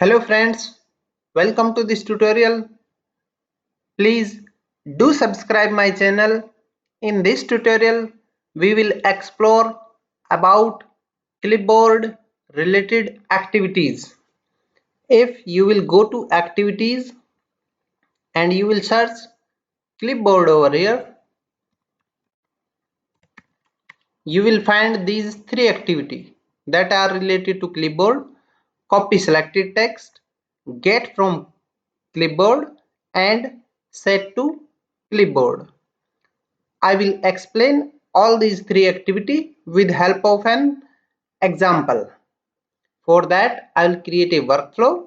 Hello friends, welcome to this tutorial. Please do subscribe my channel. In this tutorial, we will explore about clipboard related activities. If you will go to activities and you will search clipboard over here, you will find these three activities that are related to clipboard: copy selected text, get from clipboard, and set to clipboard. I will explain all these three activities with help of an example. For that, I will create a workflow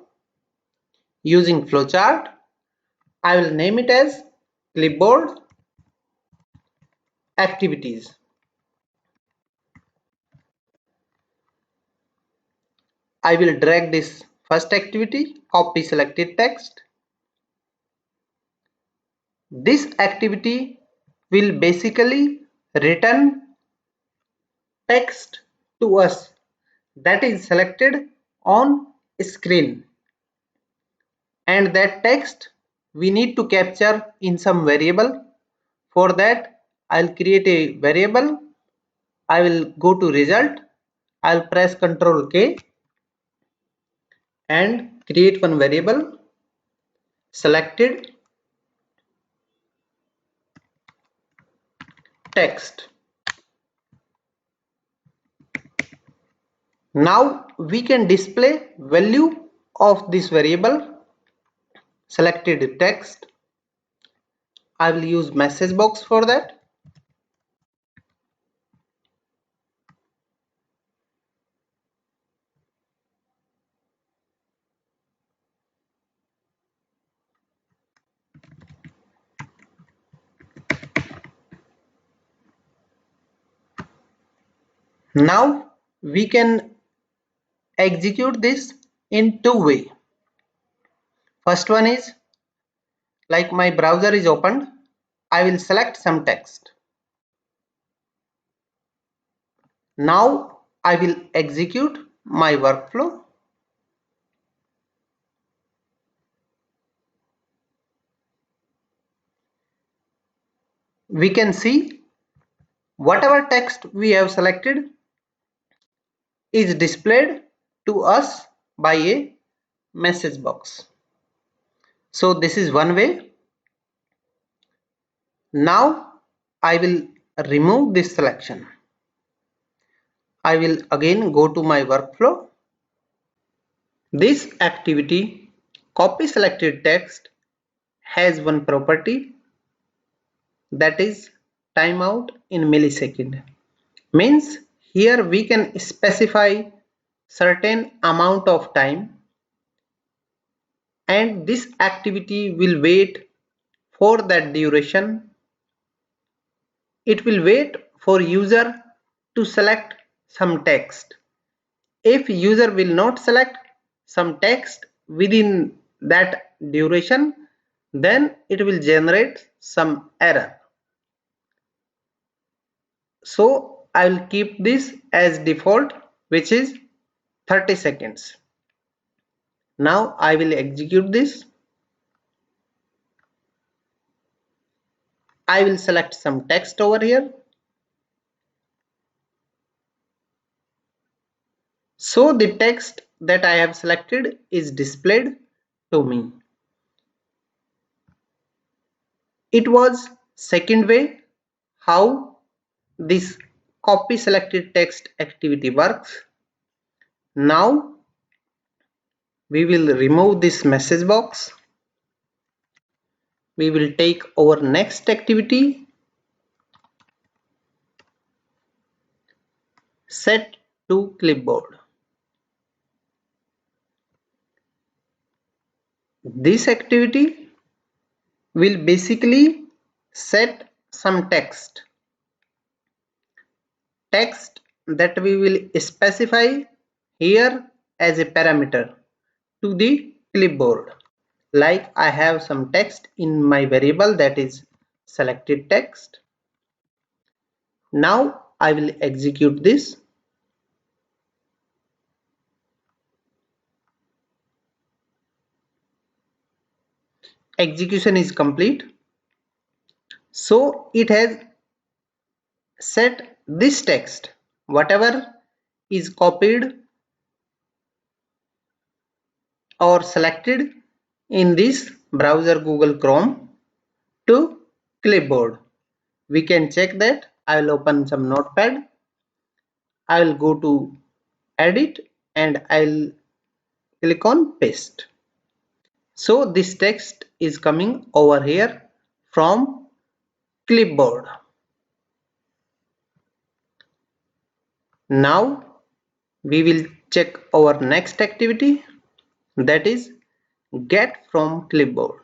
using flowchart. I will name it as clipboard activities. I will drag this first activity, copy selected text. This activity will basically return text to us that is selected on screen, and that text we need to capture in some variable. For that, I'll create a variable. I will go to result. I'll press Ctrl K and create one variable selected text. Now we can display value of this variable selected text. I will use message box for that. Now we can execute this in two ways. First one is, like my browser is opened, I will select some text. Now I will execute my workflow. We can see whatever text we have selected is displayed to us by a message box. So this is one way. Now I will remove this selection. I will again go to my workflow. This activity, copy selected text, has one property, that is timeout in millisecond. Means here we can specify certain amount of time, and this activity will wait for that duration. It will wait for user to select some text. If user will not select some text within that duration, then it will generate some error. So I will keep this as default, which is 30 seconds. Now I will execute this. I will select some text over here. So the text that I have selected is displayed to me. It was second way how this copy selected text activity works. Now we will remove this message box. We will take our next activity, set to clipboard. This activity will basically set some text that we will specify here as a parameter to the clipboard. Like I have some text in my variable, that is selected text. Now I will execute this. execution is complete. So it has set this text, whatever is copied or selected in this browser Google Chrome, to clipboard. We can check that. I will open some notepad. I will go to edit and I'll click on paste. So this text is coming over here from clipboard. Now we will check our next activity, that is get from clipboard.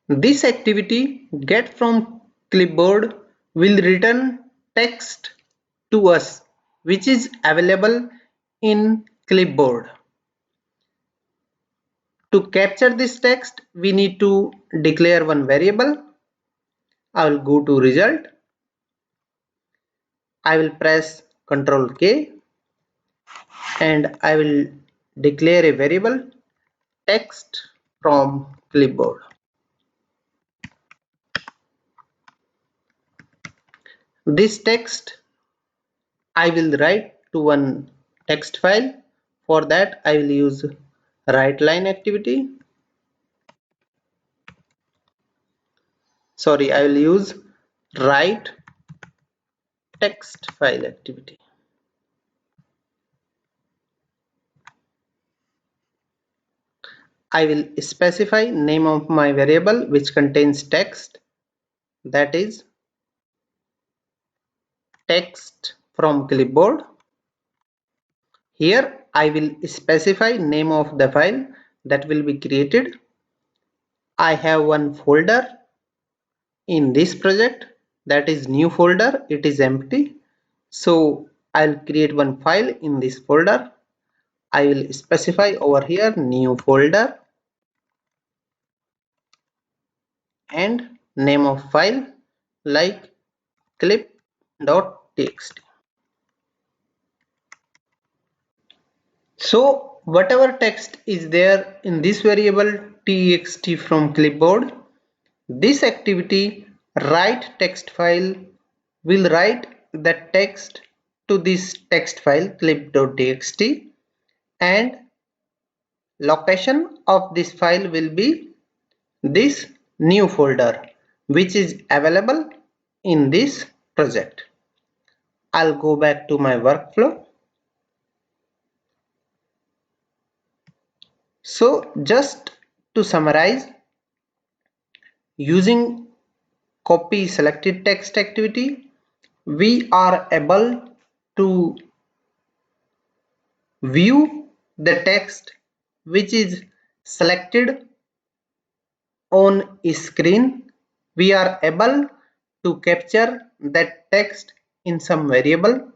This activity, get from clipboard, will return text to us which is available in clipboard. To capture this text, we need to declare one variable. I will go to result. I will press Ctrl K and I will declare a variable text from clipboard. This text I will write to one text file. For that I will use write line activity. Sorry, I will use write text file activity. I will specify name of my variable which contains text, that is text from clipboard. Here I will specify name of the file that will be created. I have one folder in this project, that is new folder. It is empty, so I'll create one file in this folder. I will specify over here new folder and name of file like clip.txt. So whatever text is there in this variable txt from clipboard, this activity write text file will write the text to this text file clip.txt, and location of this file will be this new folder which is available in this project. I'll go back to my workflow. So just to summarize, using copy selected text activity, we are able to view the text which is selected on screen. We are able to capture that text in some variable.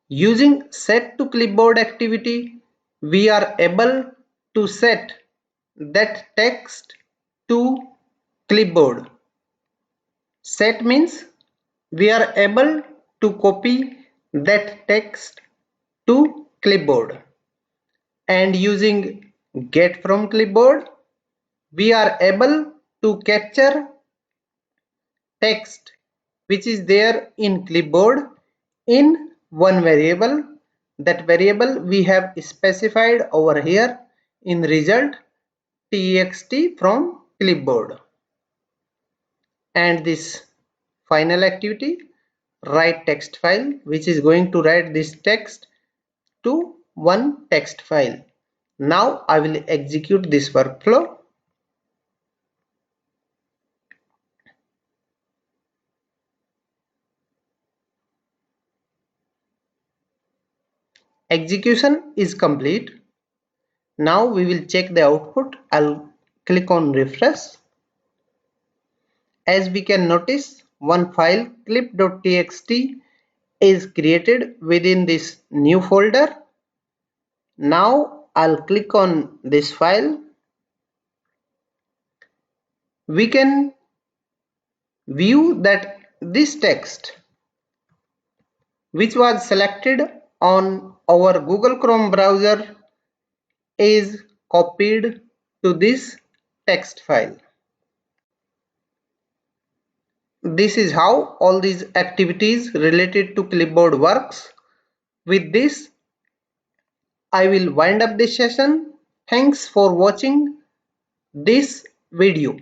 Using set to clipboard activity, we are able to set that text to clipboard. Set means we are able to copy that text to clipboard, and using get from clipboard we are able to capture text which is there in clipboard in one variable. That variable we have specified over here in result txt from clipboard. And this final activity, write text file, which is going to write this text to one text file. Now I will execute this workflow. Execution is complete. Now we will check the output. I'll click on refresh. As we can notice, one file clip.txt is created within this new folder. Now I'll click on this file. We can view that this text which was selected on our Google Chrome browser is copied to this text file. This is how all these activities related to clipboard works. With this, I will wind up this session. Thanks for watching this video.